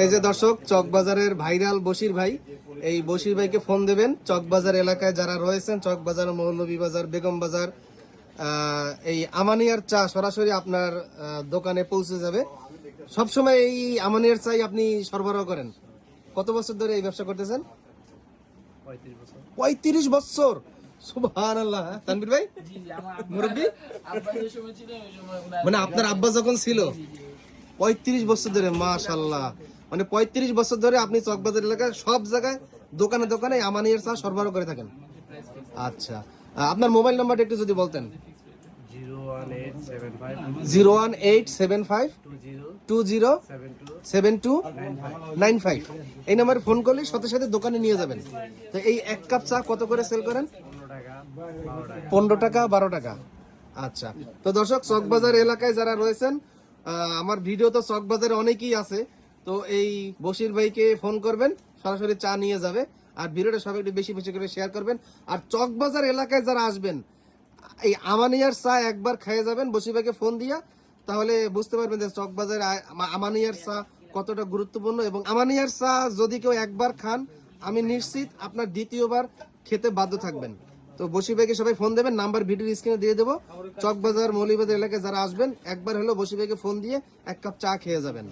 এই যে দর্শক, চকবাজারের ভাইরাল বশির ভাই, এই বশির ভাইকে ফোন দেবেন। চকবাজার এলাকায় যারা রয়েছেন, চকবাজার, মৌলভীবাজার, বেগম বাজার, এই আমানিয়ার চা সরাসরি আপনার দোকানে পৌঁছে যাবে। সবসময় এই আমানিয়ার চাই আপনি সরবরাহ করেন। কত বছর ধরে এই ব্যবসা করতেছেন? 35 বছর। সুবহানাল্লাহ। তানভীর ভাই মুরব্বি, মানে আপনার আব্বা যখন ছিল 35 বছর ধরে, মাশাআল্লাহ। মানে 35 বছর ধরে আপনি চকবাজার এলাকায় সব জায়গায় দোকানে দোকানে আমানিয়ার চা সরবরাহ করে থাকেন। আচ্ছা, আপনার মোবাইল নাম্বারটা একটু যদি বলতেন। 01875 207295। এই নাম্বারে ফোন করলে সাথে সাথে দোকানে নিয়ে যাবেন। তো এই এক কাপ চা কত করে সেল করেন? 15 টাকা, 12 টাকা। আচ্ছা, তো দর্শক, চকবাজার এলাকায় যারা রয়েছেন, আমার ভিডিও তো চকবাজারে অনেকেই আছে, তো এই বশির ভাইকে ফোন করবেন, সরাসরি চা নিয়ে যাবে। আর ভিডিওটা সবাই একটু বেশি বেশি করে শেয়ার করবেন। আর চকবাজার এলাকায় যারা আসবেন, এই আমানিয়ার চা একবার খেয়ে যাবেন বশির ভাইকে ফোন দিয়া, তাহলে বুঝতে পারবেন যে চকবাজারে আমানিয়ার চা কতটা গুরুত্বপূর্ণ। এবং আমানিয়ার চা যদি কেউ একবার খান, আমি নিশ্চিত আপনার দ্বিতীয়বার খেতে বাধ্য থাকবেন। তো বশির ভাইকে সবাই ফোন দেবেন, নাম্বার ভিডিওর স্ক্রিনে দিয়ে দেবো। চকবাজার, মৌলভীবাজার এলাকায় যারা আসবেন, একবার হলো বশির ভাইকে ফোন দিয়ে এক কাপ চা খেয়ে যাবেন।